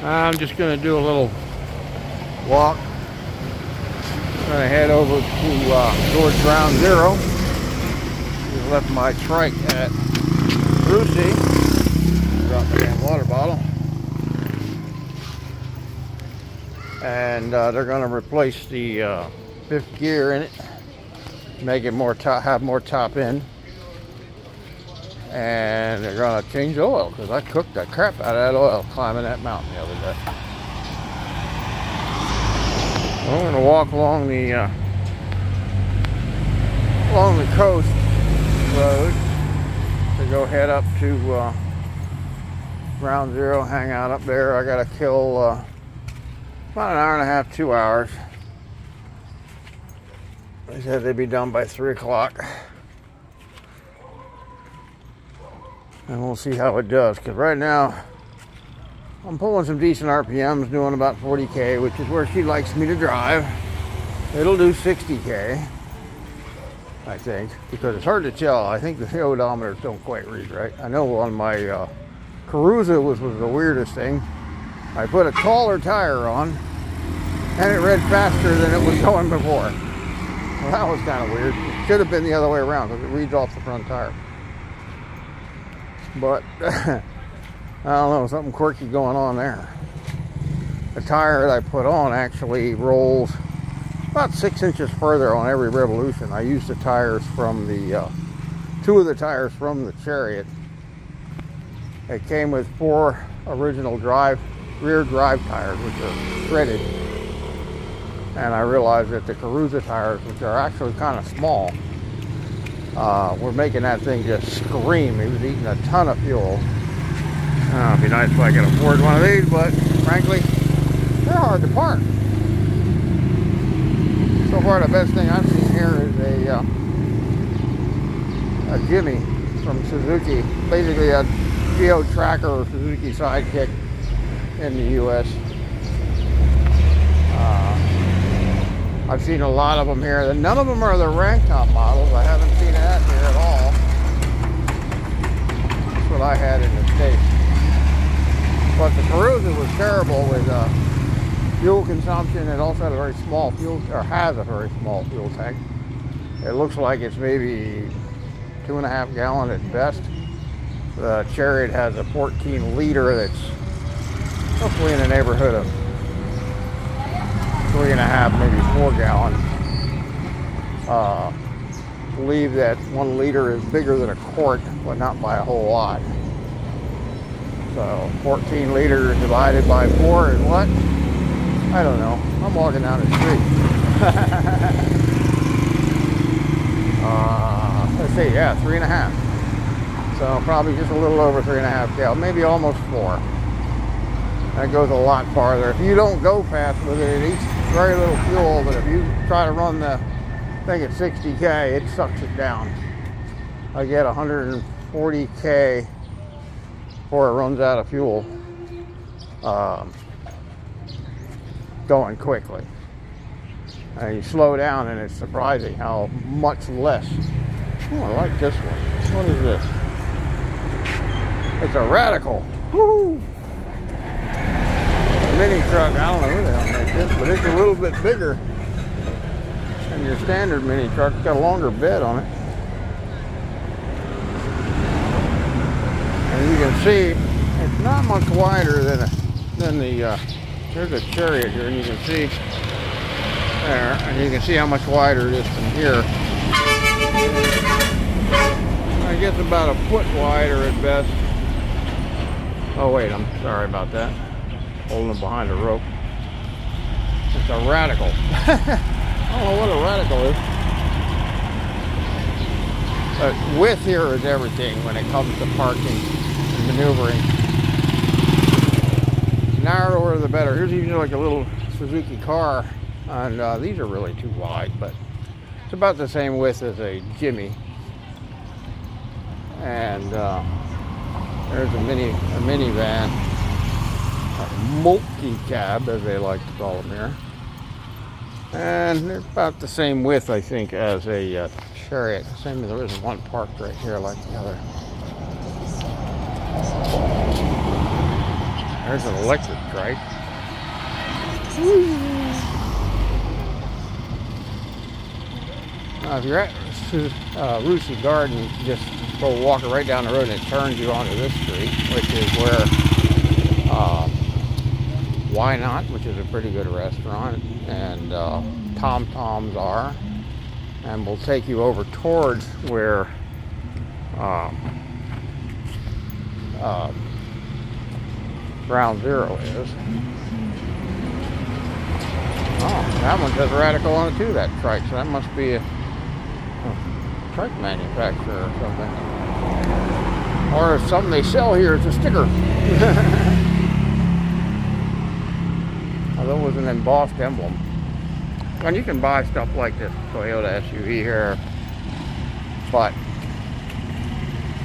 I'm just going to do a little walk. I'm going to head over to towards Ground Zero. Just left my Trike at Brucey. Dropped my damn water bottle. And they're going to replace the fifth gear in it, make it more top, have more top end. And they're going to change the oil because I cooked the crap out of that oil climbing that mountain the other day. I'm going to walk along the coast road to go head up to Ground Zero, hang out up there. I got to kill about an hour and a half, 2 hours. They said they'd be done by 3 o'clock. And we'll see how it does, because right now I'm pulling some decent RPMs, doing about 40K, which is where she likes me to drive. It'll do 60K, I think, because it's hard to tell. I think the odometers don't quite read right. I know on my Caruza was the weirdest thing. I put a taller tire on, and it read faster than it was going before. Well, that was kind of weird. It should have been the other way around, because it reads off the front tire. But I don't know, something quirky going on there. The tire that I put on actually rolls about 6 inches further on every revolution. I used the tires from the two of the tires from the Chariot. It came with 4 original rear drive tires, which are threaded. And I realized that the Caruza tires, which are actually kind of small, we're making that thing just scream. It was eating a ton of fuel. It'd be nice if I could afford one of these, but frankly, they're hard to park. So far, the best thing I've seen here is a Jimmy from Suzuki, basically a Geo Tracker or Suzuki Sidekick in the U.S. I've seen a lot of them here. None of them are the rank top models. I haven't seen that here at all. That's what I had in the States. But the Caruza was terrible with fuel consumption. It also had a very small fuel, or has a very small fuel tank. It looks like it's maybe 2.5 gallon at best. The Chariot has a 14 liter that's hopefully in the neighborhood of 3.5, maybe 4 gallon. I believe that 1 liter is bigger than a quart, but not by a whole lot. So 14 liters divided by 4 is what? I don't know. I'm walking down the street. Let's see, yeah, 3.5. So probably just a little over 3.5 gallons, maybe almost 4. That goes a lot farther. If you don't go fast with it, it eats very little fuel, but if you try to run the thing at 60K, it sucks it down. I get 140K before it runs out of fuel, going quickly. And you slow down and it's surprising how much less. Oh, I like this one. What is this? It's a Radical. Woo! Mini truck. I don't know who the hell made this, but it's a little bit bigger than your standard mini truck. It's got a longer bed on it. And you can see it's not much wider than the there's a Chariot here, and you can see there, and you can see how much wider it is from here. I guess about a foot wider at best. Oh wait, I'm sorry about that. Holding them behind a rope. It's a Radical. I don't know what a Radical is. But width here is everything when it comes to parking and maneuvering. Narrower the better. Here's even like a little Suzuki car, and these are really too wide, but it's about the same width as a Jimmy. And there's a minivan, a multi-cab as they like to call them here, and they're about the same width, I think, as a Chariot. Same as there isn't one parked right here like the other. There's an electric trike. Now, if you're at Rusey Garden, you can just go walk right down the road and it turns you onto this street, which is where Why Not, which is a pretty good restaurant, and Tom Tom's are, and we'll take you over towards where Ground Zero is. Oh, that one says Radical on it too, that Trike, so that must be a Trike manufacturer or something. Or if something they sell here is a sticker. Although it was an embossed emblem. And you can buy stuff like this Toyota SUV here, but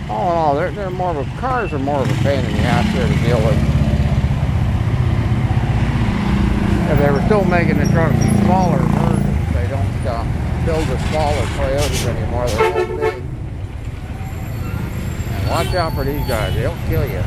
all in all, they're more of a, cars are more of a pain in the ass here to deal with. If they were still making the trucks smaller versions, they don't build the smaller Toyotas anymore. They're all big. And watch out for these guys; they'll kill you.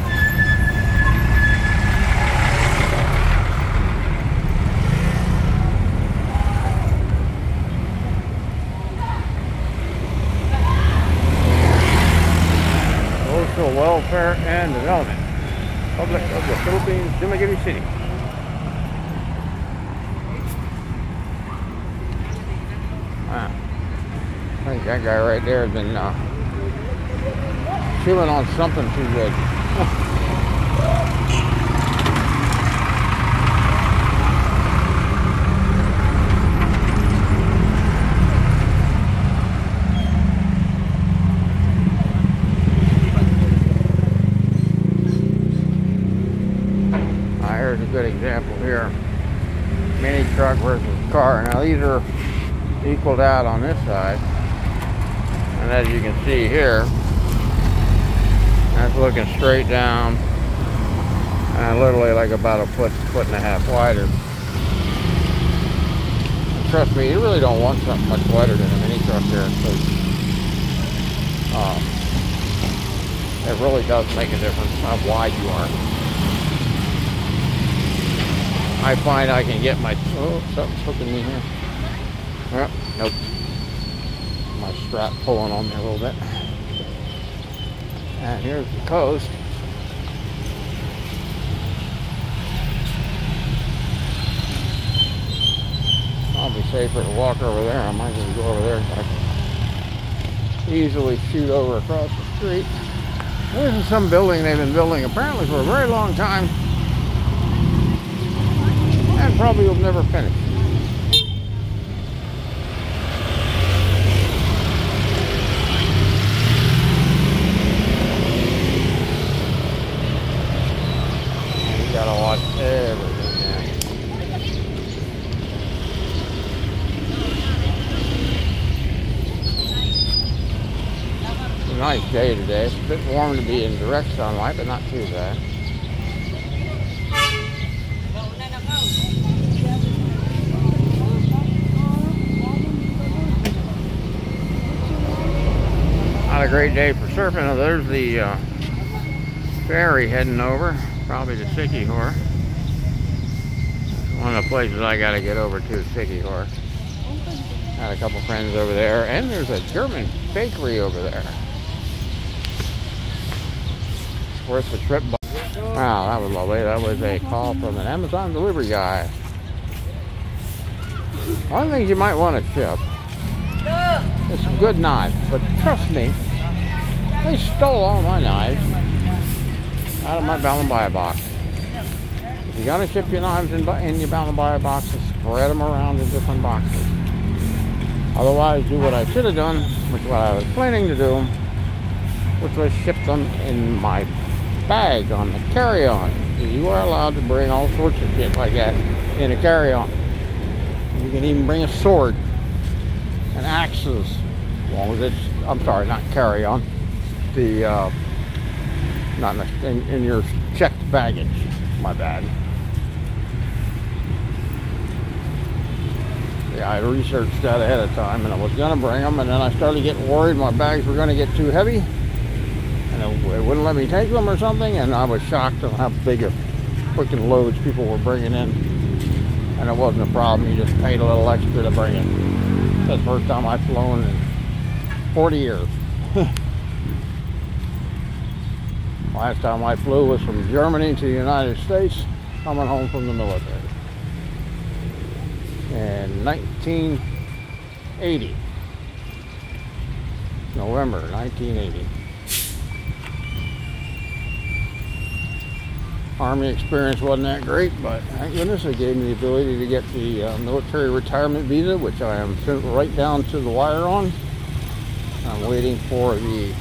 Social Welfare and Development, Republic of the Philippines, Dumaguete City. Wow. I think that guy right there has been chewing on something too good. Here's a good example here. Mini truck versus car. Now these are equaled out on this side, and as you can see here, that's looking straight down and literally like about a foot and a half wider. And trust me, you really don't want something much wider than a mini truck here, because it really does make a difference how wide you are. I find I can get my, oh, something's hooking me here. Oh, nope. My strap pulling on me a little bit. And here's the coast. I'll be safer to walk over there. I might just go over there so I can easily shoot over across the street. This is some building they've been building apparently for a very long time. And probably will never finish. You gotta watch everything there. It's a nice day today. It's a bit warm to be in direct sunlight, but not too bad. Not a great day for surfing. Oh, there's the ferry heading over, probably to Siquijor. One of the places I got to get over to is Siquijor. Had a couple friends over there, and there's a German bakery over there. It's worth the trip. Wow, that was lovely. That was a call from an Amazon delivery guy. One of the things you might want to ship is some good knives, but trust me, they stole all my knives out of my Bound and Buy box. If you're going to ship your knives in your Bound and Buy boxes, spread them around in different boxes. Otherwise, do what I should have done, which is what I was planning to do, which was ship them in my bag on the carry-on. You are allowed to bring all sorts of shit like that in a carry-on. You can even bring a sword and axes, as long as it's, I'm sorry, not carry-on, the, not in your checked baggage, my bad. Yeah, I researched that ahead of time, and I was going to bring them, and then I started getting worried my bags were going to get too heavy, and it wouldn't let me take them or something, and I was shocked at how big a freaking loads people were bringing in, and it wasn't a problem. You just paid a little extra to bring it. That's the first time I've flown in 40 years. Last time I flew was from Germany to the United States, coming home from the military in 1980. November 1980. Army experience wasn't that great, but thank goodness it gave me the ability to get the military retirement visa, which I am right down to the wire on. I'm waiting for the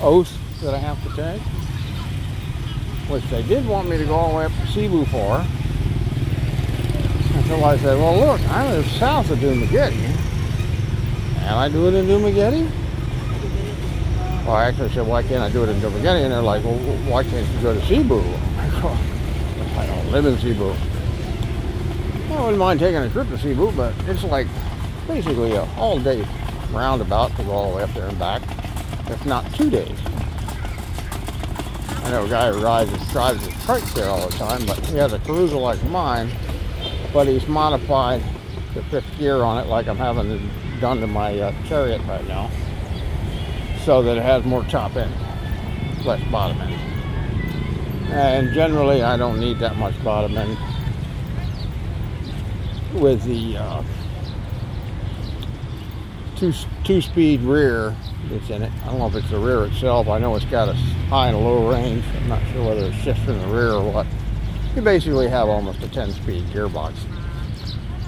oath that I have to take, which they did want me to go all the way up to Cebu for. Until I said, well, look, I live south of Dumaguete. Can I do it in Dumaguete? Well, I actually said, why can't I do it in Dumaguete? And they're like, well, why can't you go to Cebu? I don't live in Cebu. I wouldn't mind taking a trip to Cebu, but it's like basically a all-day roundabout to go all the way up there and back, if not 2 days. I know a guy who drives his Trike there all the time, but he has a cruiser like mine, but he's modified the 5th gear on it like I'm having done to my Chariot right now, so that it has more top end, less bottom end. And generally I don't need that much bottom end with the two-speed rear that's in it. I don't know if it's the rear itself. I know it's got a high and a low range. I'm not sure whether it's shifts in the rear or what. You basically have almost a 10-speed gearbox.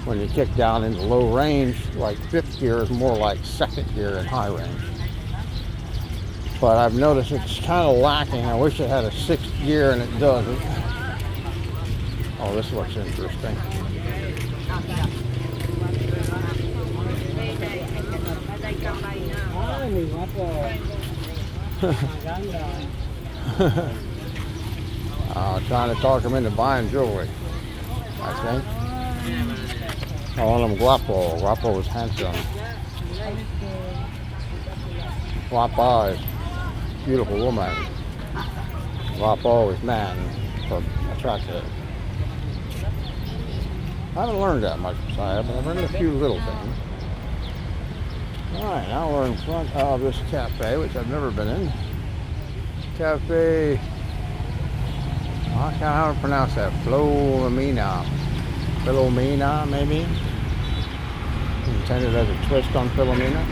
When you kick down into low range, like 5th gear is more like 2nd gear in high range. But I've noticed it's kind of lacking. I wish it had a 6th gear, and it doesn't. Oh, this looks interesting. Trying to talk him into buying jewelry, I think. I want him guapo. Guapo is handsome. Guapa is beautiful woman. Guapo is man for attractive. I haven't learned that much, Messiah, but I've learned a few little things. Alright, now we're in front of this cafe, which I've never been in. Cafe, I can't know how to pronounce that. Philomena, maybe? Intended as a twist on Philomena.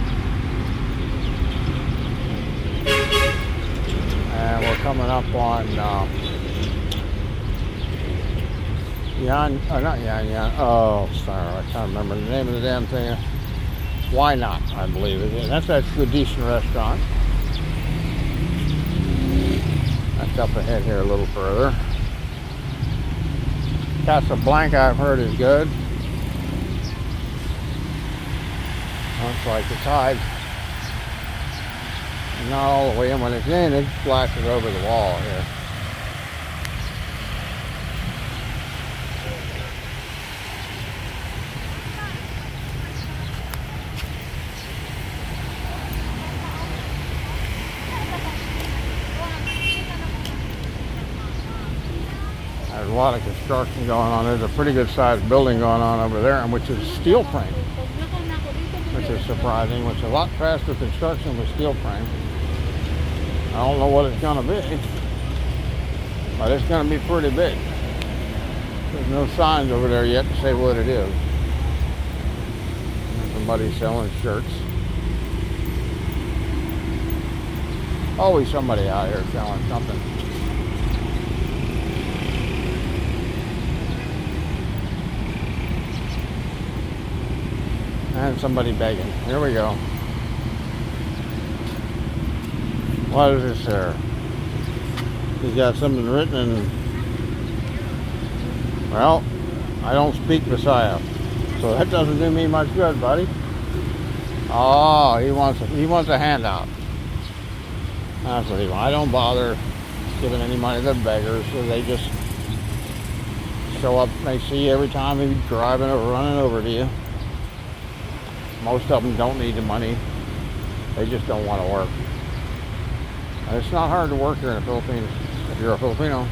And we're coming up on oh, sorry, I can't remember the name of the damn thing. Why Not, I believe it is. That's actually a decent restaurant. That's up ahead here a little further. Casablanca, I've heard, is good. Looks like the tide is not all the way in. When it's in, it splashes over the wall here. There's a lot of construction going on. There's a pretty good sized building going on over there, which is steel frame, which is surprising, which is a lot faster construction with steel frame. I don't know what it's going to be, but it's going to be pretty big. There's no signs over there yet to say what it is. There's somebody selling shirts. Always somebody out here selling something. And somebody begging. Here we go. What is this there? He's got something written in. Well, I don't speak Messiah, so that doesn't do me much good, buddy. Oh, he wants a handout. That's what he wants. I don't bother giving any money to beggars, so they just show up. They see you every time he's driving or running over to you. Most of them don't need the money. They just don't want to work. And it's not hard to work here in the Philippines if you're a Filipino.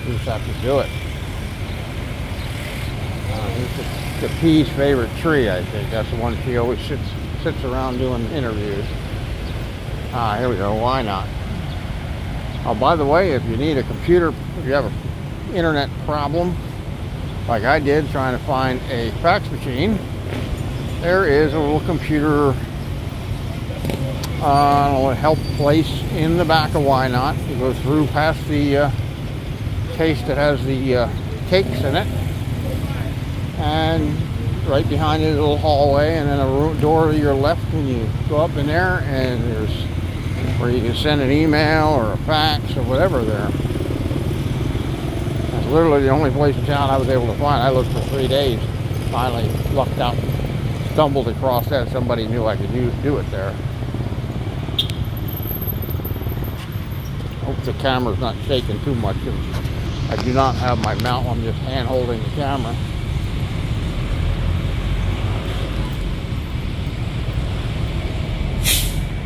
You just have to do it. It's the P's favorite tree, I think. That's the one she always sits around doing interviews. Here we go. Why not? Oh, by the way, if you need a computer, if you have an internet problem, like I did trying to find a fax machine, there is a little computer help place in the back of Why Not. You go through past the case that has the cakes in it, and right behind it is a little hallway, and then a door to your left when you go up in there, and there's where you can send an email or a fax or whatever there. That's literally the only place in town I was able to find. I looked for 3 days. Finally lucked out, stumbled across that. Somebody knew I could do it there. Hope the camera's not shaking too much. I do not have my mount. I'm just hand holding the camera.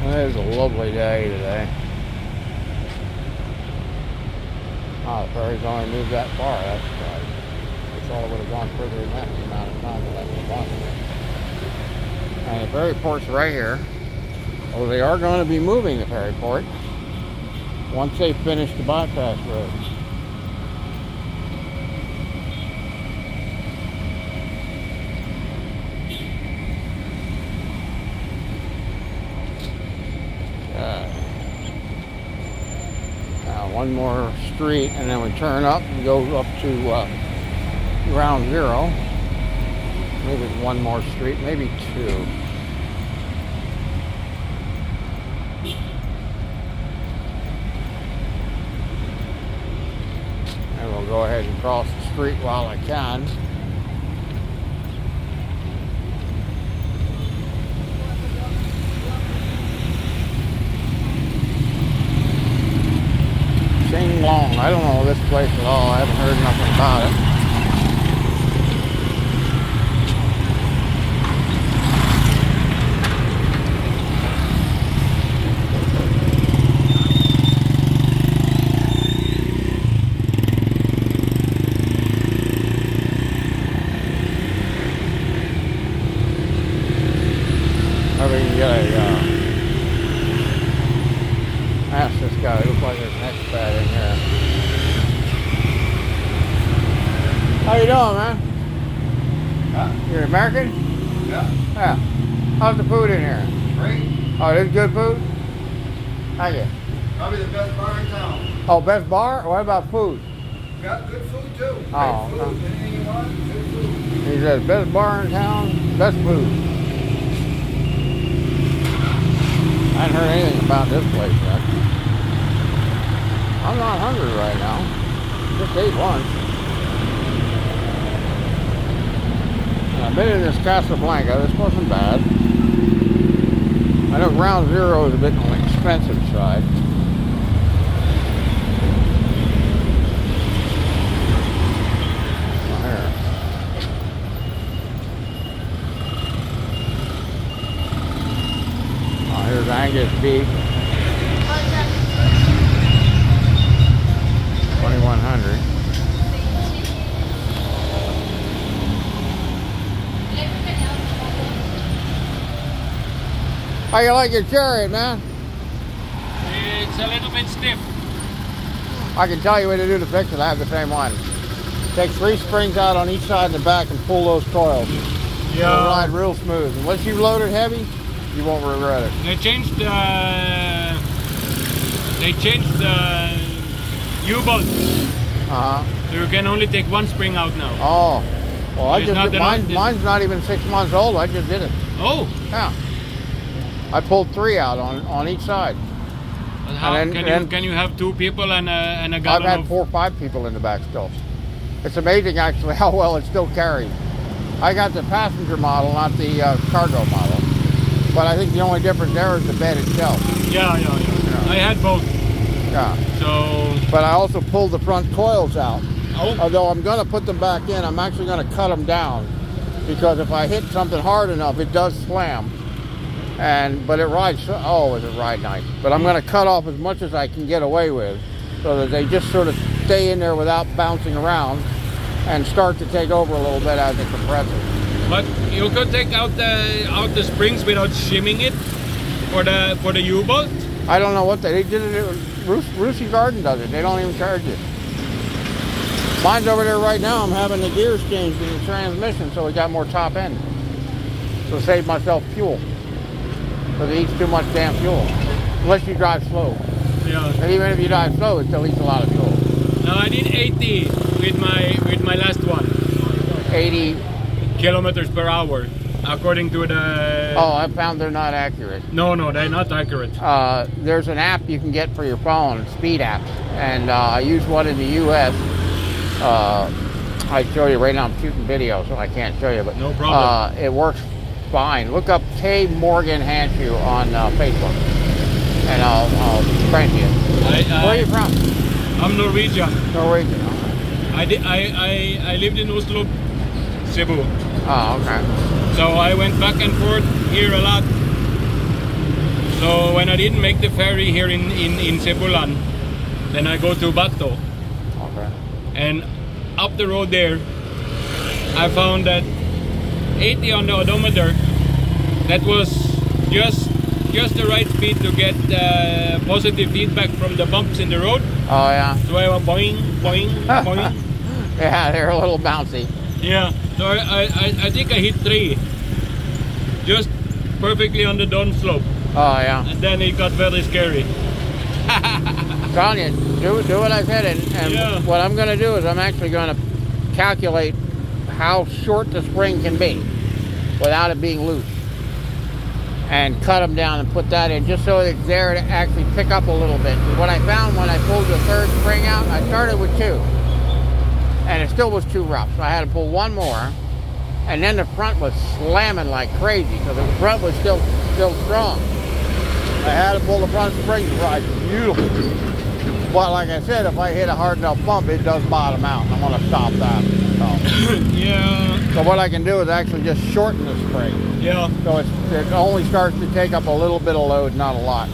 It is a lovely day today. Oh, the ferry's only moved that far. That's right. I thought it would have gone further than that the amount of time that I was on there. And the ferry port's right here. Oh, they are going to be moving the ferry port once they finish the bypass roads. One more street, and then we turn up and go up to ground zero. Maybe one more street, maybe two. And we'll go ahead and cross the street while I can. Long. I don't know this place at all. I haven't heard nothing about it. Maybe we can get a ask this guy. It looks like there's an expat in here. How you doing, man? Huh? You're American? Yeah. Yeah. How's the food in here? Great. Oh, this is good food? Thank you. Probably the best bar in town. Oh, best bar? What about food? Got good food too. Oh, Great food. Anything you want, good food. He said, best bar in town, best food. I hadn't heard anything about this place yet. I'm not hungry right now. Just ate lunch. And I've been in this Casablanca. This wasn't bad. I know ground zero is a bit on the expensive side. Here's Angus beef. 2100. How you like your chariot, man? It's a little bit stiff. I can tell you what to do to fix it. I have the same one. Take 3 springs out on each side and the back and pull those coils. Yeah. It'll ride real smooth. Unless you load it heavy, you won't regret it. They changed the U-bolt. So you can only take 1 spring out now. Oh. Well, I It's just not mine's not even 6 months old. I just did it. Oh. Yeah. I pulled 3 out on each side. But how And then- can you have 2 people and a I've gallon had of 4 or 5 people in the back still. It's amazing actually how well it still carries. I got the passenger model, not the cargo model. But I think the only difference there is the bed itself. Yeah. I had both. Yeah. So. But I also pulled the front coils out. Oh. Although I'm going to put them back in, I'm actually going to cut them down. Because if I hit something hard enough, it does slam. But it rides, oh, does it ride nice. But I'm going to cut off as much as I can get away with. so that they just sort of stay in there without bouncing around and start to take over a little bit as it compresses. But you could take out the springs without shimming it for the U-bolt? I don't know what they did it. Rusey Garden does it. They don't even charge you. Mine's over there right now. I'm having the gears changed in the transmission, so we got more top end. So save myself fuel. Because it eats too much damn fuel. Unless you drive slow. Yeah. And even if you drive slow, it still eats a lot of fuel. No, I did 80 with my last one. 80 kilometers per hour, according to the... Oh, I found they're not accurate. No, they're not accurate. There's an app you can get for your phone, speed apps. And I use one in the U.S. I show you right now. I'm shooting video, so I can't show you. But no problem. It works fine. Look up K Morgan Hanshu on Facebook, and I'll friend you. Where are you from? I'm Norwegian. Norwegian. Okay. I lived in Oslo, Cebu. Oh, okay. So I went back and forth here a lot. So when I didn't make the ferry here in Cebulan, then I go to Bato. Okay. And up the road there, I found that 80 on the odometer, that was just the right speed to get positive feedback from the bumps in the road. Oh yeah. So I went boing, boing, boing. Yeah, they're a little bouncy. Yeah, so I think I hit 3. Just perfectly on the down slope. Oh yeah. And then it got very scary. Telling you, do what I said, and yeah. What I'm going to do is I'm actually going to calculate how short the spring can be without it being loose, and cut them down and put that in just so it's there to actually pick up a little bit. What I found when I pulled the third spring out, I started with 2, and it still was too rough, so I had to pull 1 more, and then the front was slamming like crazy, so the front was still strong. I had to pull the front springs right, beautiful. But like I said, if I hit a hard enough bump, it does bottom out, and I'm going to stop that. So. Yeah. So what I can do is actually just shorten the spring. Yeah. So it only starts to take up a little bit of load, not a lot.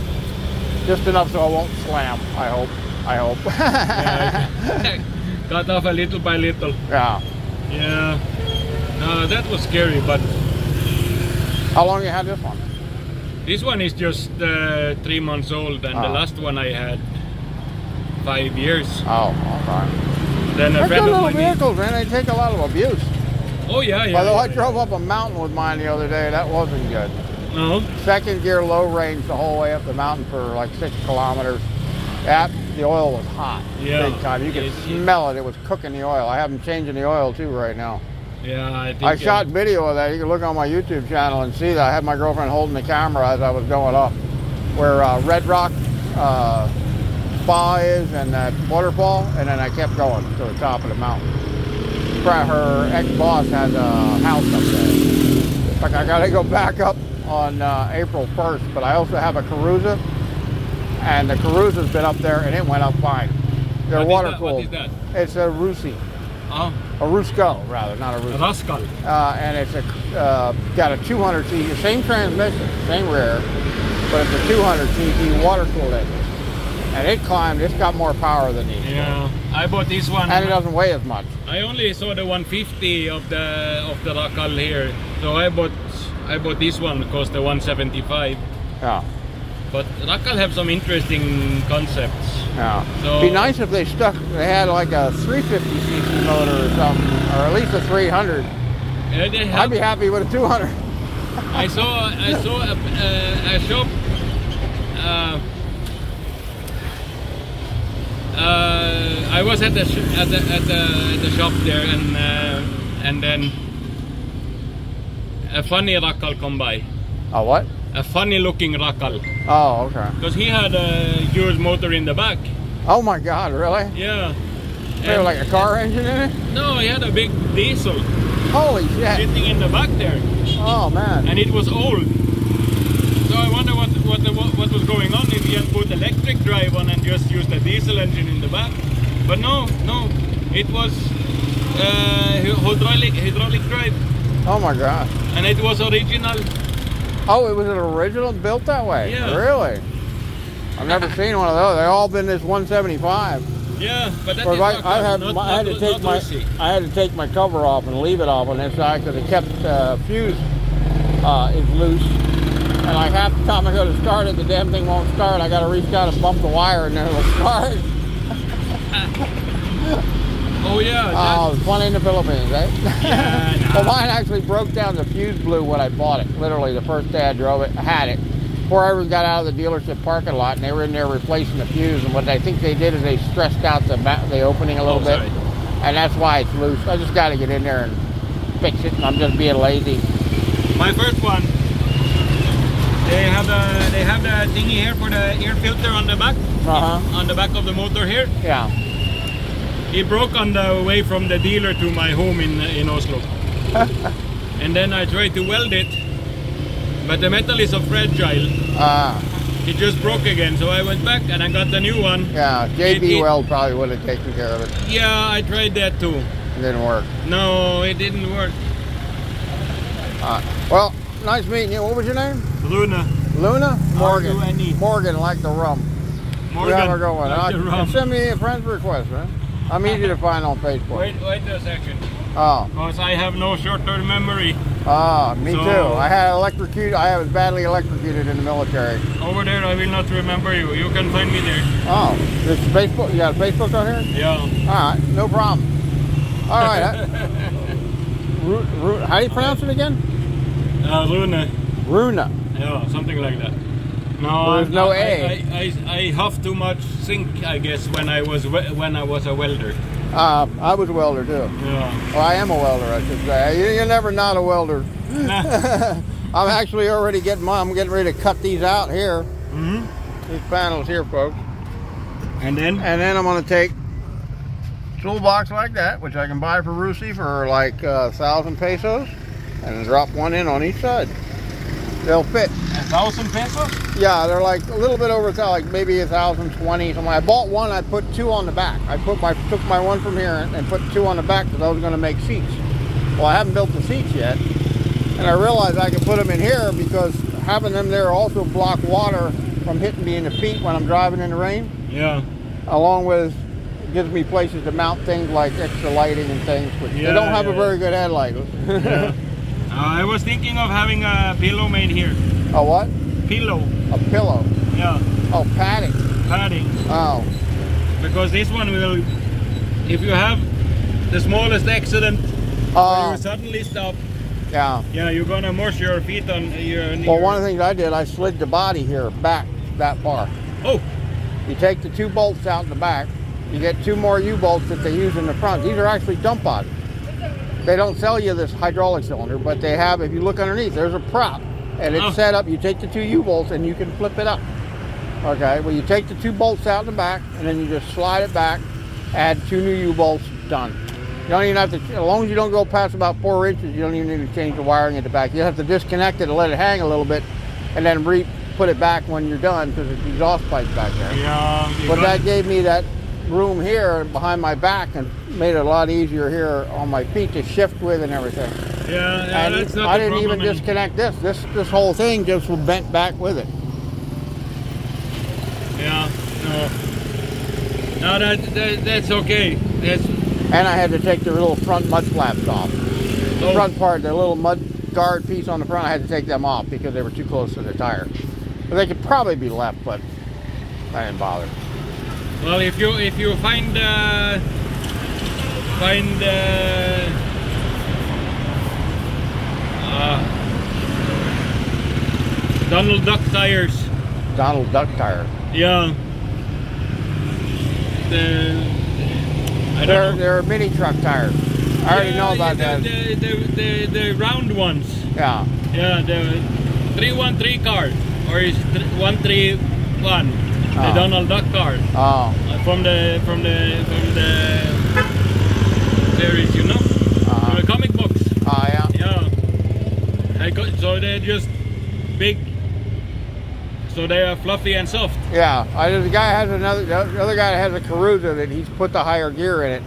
Just enough so I won't slam, I hope. Yeah, cut off a little by little. Yeah. Yeah. No, that was scary, but... How long you had this one? This one is just 3 months old, and the last one I had 5 years. Oh, okay. Then a They're friend good of little mine... vehicles, man. They take a lot of abuse. Oh, yeah. Although I drove up a mountain with mine the other day, that wasn't good. No? Second gear low range the whole way up the mountain for like 6 kilometers. The oil was hot, big time. You could smell it. It was cooking the oil. I have them changing the oil too right now. Yeah, I think... I shot video of that. You can look on my YouTube channel and see that. I had my girlfriend holding the camera as I was going up, where Red Rock Spa is and that waterfall, and then I kept going to the top of the mountain. Her ex-boss has a house up there. Like I got to go back up on April 1st, but I also have a Caruza, and the Caruza's been up there and it went up fine. They're water cooled. What is that? It's a Rusi. Oh. A Rusco, rather, not a Rusi. A Rascal. And it's got a 200 cc, same transmission, same rear, but it's a 200 cc water cooled engine. And it climbed. It's got more power than these. Yeah, I bought this one. And it doesn't weigh as much. I only saw the 150 of the Rakal here, so I bought this one because the 175. Yeah. But Rakal have some interesting concepts. Yeah. So, it'd be nice if they had like a 350 cc motor or something, or at least a 300. I'd be happy with a 200. I saw a shop. I was at the shop there, and then a funny Rakal come by. A what? A funny looking Rakal. Oh, okay. Because he had a huge motor in the back. Oh my God, really? Yeah. There was like a car engine in it? No, he had a big diesel. Holy shit. Sitting in the back there. Oh man. And it was old. So I wonder what was going on if he had put electric drive on and just used a diesel engine in the back. But no, it was hydraulic drive. Oh my God. And it was original. Oh, it was an original built that way? Yeah. Really? I've never seen one of those. They've all been this 175. Yeah, but that But is I not, not, had to take my Lucy. I had to take my cover off and leave it off on this side because it kept fuse is loose. And like half the time I go to start it, the damn thing won't start. I got to reach out and bump the wire and then it'll start. Oh yeah. Oh, it's funny in the Philippines, eh? Yeah, nah. Well, mine actually broke down. The fuse blew when I bought it. Literally, the first day I drove it, I had it. Before I ever got out of the dealership parking lot, and they were in there replacing the fuse. And what I think they did is they stressed out the opening a little bit, sorry. and that's why it's loose. I just got to get in there and fix it. And I'm just being lazy. My first one. They have the thingy here for the air filter on the back. On the back of the motor here. Yeah. It broke on the way from the dealer to my home in Oslo. And then I tried to weld it, but the metal is so fragile. It just broke again, so I went back and I got the new one. Yeah, JB Weld probably would have taken care of it. Yeah, I tried that too. It didn't work. No, it didn't work. Well, nice meeting you. What was your name? Luna. Luna? Morgan. R-U-N-E. Morgan, like the rum. Morgan. You have a good one. Like the rum. Send me a friend's request, man. I'm easy to find on Facebook. Wait a second. Oh. Because I have no short-term memory. Me too. I was badly electrocuted in the military. Over there, I will not remember you. You can find me there. Oh, it's Facebook. You got Facebook on here? Yeah. All right, no problem. All right. How do you pronounce it again? Luna. Runa. Yeah, something like that. No, There's no A. I huffed too much zinc, I guess, when I was a welder. I was a welder too. Yeah. Well, I am a welder, I should say. You're never not a welder. I'm actually already I'm getting ready to cut these out here. These panels here, folks. And then I'm going to take a toolbox like that, which I can buy for Rusi for like 1,000 pesos, and drop one in on each side. They'll fit. 1,000 pesos? Yeah, they're like a little bit over, like maybe 1,020 something. I bought one, I put two on the back. I took my one from here and put two on the back because I was going to make seats. Well, I haven't built the seats yet, and I realized I could put them in here because having them there also block water from hitting me in the feet when I'm driving in the rain. Yeah. Along with, it gives me places to mount things like extra lighting and things, but they don't have a very good headlight. Yeah. I was thinking of having a pillow made here. A what? Pillow. A pillow. Yeah. Oh, padding. Padding. Oh. Because this one will, if you have the smallest accident, where you suddenly stop, yeah, you're gonna mush your feet on your. Well, one of the things I did, I slid the body here back that far. Oh. You take the two bolts out in the back. You get two more U-bolts that they use in the front. These are actually dump bodies. They don't sell you this hydraulic cylinder, but they have, if you look underneath, there's a prop. And it's set up, you take the two U-bolts and you can flip it up. Okay, well you take the two bolts out in the back and then you just slide it back, add two new U-bolts, done. You don't even have to, as long as you don't go past about 4 inches, you don't even need to change the wiring at the back. You have to disconnect it and let it hang a little bit and then put it back when you're done because it's exhaust pipes back there. Yeah. But that gave me that room here behind my back and made it a lot easier here on my feet to shift with and everything. Yeah, and that's not I the didn't even problem. disconnect this whole thing just bent back with it. Yeah, no, that's okay. And I had to take the little front mud flaps off. The front part, the little mud guard piece on the front, I had to take them off because they were too close to the tire. But they could probably be left, but I didn't bother. Well, if you find Donald Duck tires. Donald Duck tire. Yeah. They're mini truck tires. I already know about that. The round ones. Yeah. Yeah, the 313 car, or is 131 the Donald Duck car. Oh. From the series, you know, from the comic books. Oh yeah. Yeah. So they're just big. So they are fluffy and soft. Yeah. The guy has the other guy that has a Caruza that he's put the higher gear in it.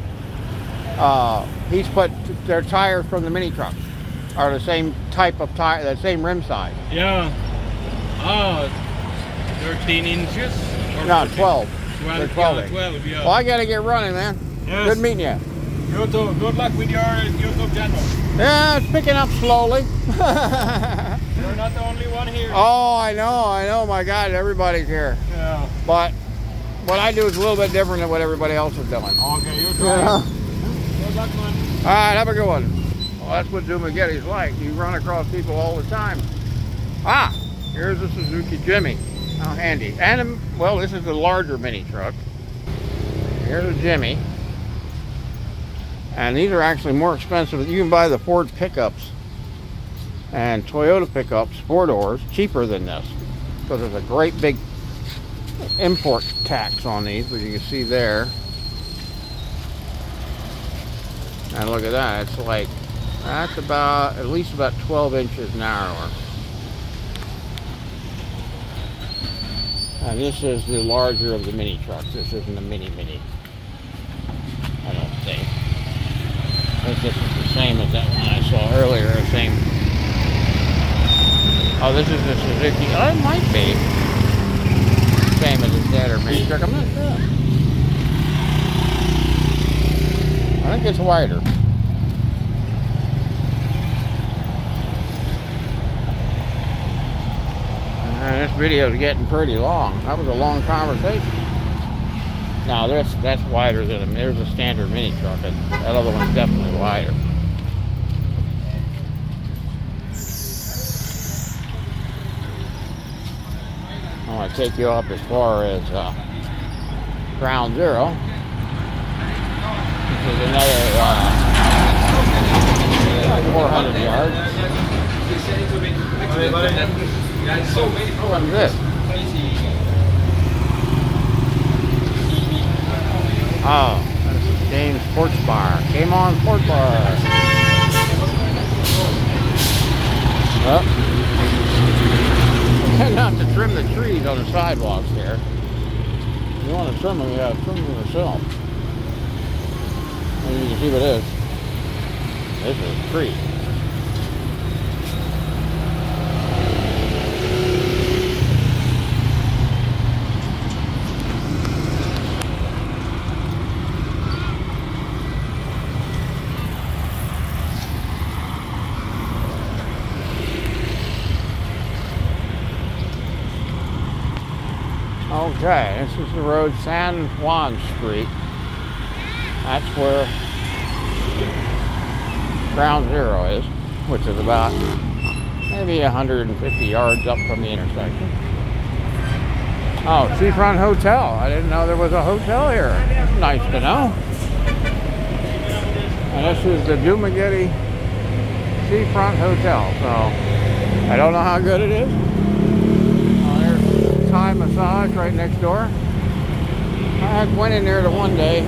He's put their tires from the mini trucks are the same type of tire, the same rim size. Yeah. 13 inches. Or No, 14? 12. 12, They're 12 yeah, inch. 12, yeah. Well, I gotta get running, man. Yes. Good meeting you. You too. Good luck with your YouTube channel. Yeah, it's picking up slowly. You're not the only one here. Oh, I know. My God, everybody's here. Yeah. But what I do is a little bit different than what everybody else is doing. Okay, you try. Yeah. Good luck, man. All right, have a good one. Well, that's what Dumagetti's like. You run across people all the time. Ah, here's a Suzuki Jimmy. How handy. And, well, this is the larger mini truck. Here's a Jimmy. And these are actually more expensive. You can buy the Ford pickups and Toyota pickups, 4-doors, cheaper than this. Because there's a great big import tax on these, which you can see there. And look at that. It's like, that's about, at least about 12 inches narrower. And this is the larger of the mini trucks. This isn't a mini. I don't think. I think this is the same as that one I saw earlier. The same. Oh, this is the Suzuki. Oh, it might be. Same as the standard mini truck. I'm not sure. I think it's wider. And this video is getting pretty long. That was a long conversation. Now that's wider than there's a standard mini truck, and that other one's definitely wider. I want to take you up as far as Ground Zero. This is another 400 yards. What is this? Oh, this is James Sports Bar. Game on Sports Bar. Oh. Not to trim the trees on the sidewalks here. If you want to trim them, you have to trim them yourself. And you can see what it is. This is a tree. Okay, this is the road San Juan Street. That's where Ground Zero is, which is about maybe 150 yards up from the intersection. Oh, Seafront Hotel. I didn't know there was a hotel here. Nice to know. And this is the Dumagetti Seafront Hotel. So, I don't know how good it is. Thai massage right next door. I went in there the one day.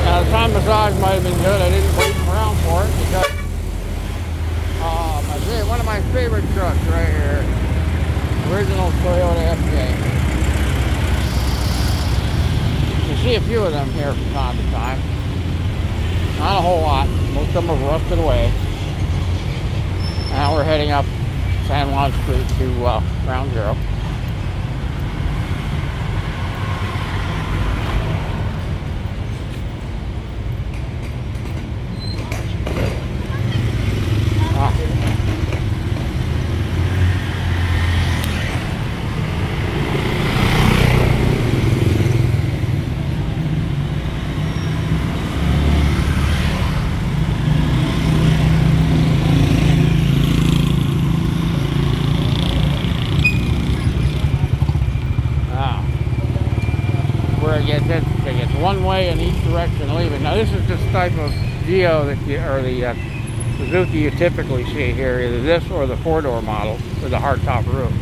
Now the Thai massage might have been good. I didn't wait around for it because one of my favorite trucks right here. Original Toyota FJ. You see a few of them here from time to time. Not a whole lot. Most of them have rusted away. Now we're heading up San Juan Street to Ground Zero. It's one way in each direction leaving. Now this is this type of Geo that the Suzuki you typically see here, either this or the 4-door model with the hardtop roof.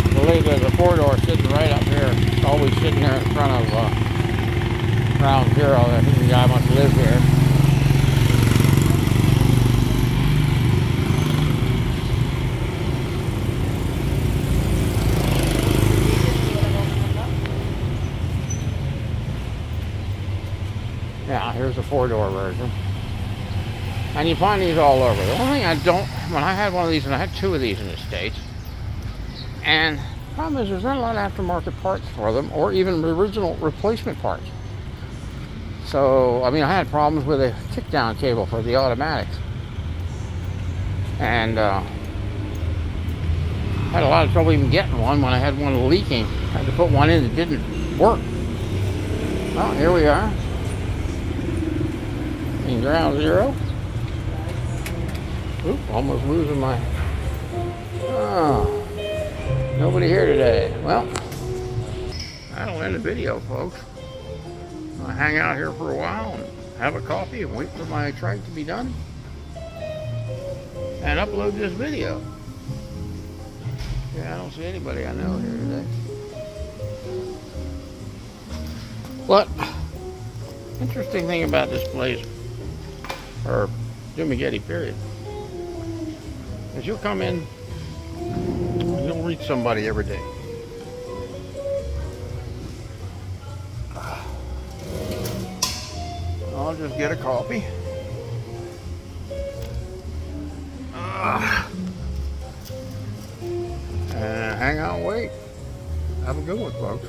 I believe there's a 4-door sitting right up here, always sitting there in front of Ground Zero. I think the guy must live here. Yeah, here's the 4-door version. And you find these all over. The only thing I don't, when I had one of these, and I had 2 of these in the States, And the problem is there's not a lot of aftermarket parts for them, or even original replacement parts. So, I mean, I had problems with a kick-down cable for the automatics. And had a lot of trouble even getting one when I had one leaking. I had to put one in that didn't work. Well, here we are. In ground zero. Oop, almost losing my... Oh, nobody here today. Well, that'll end the video, folks. I'll hang out here for a while and have a coffee and wait for my trike to be done and upload this video. Yeah, I don't see anybody I know here today. But interesting thing about this place, or Dumageddon period, is you'll come in and you'll reach somebody every day. I'll just get a coffee. And hang out and wait. Have a good one, folks.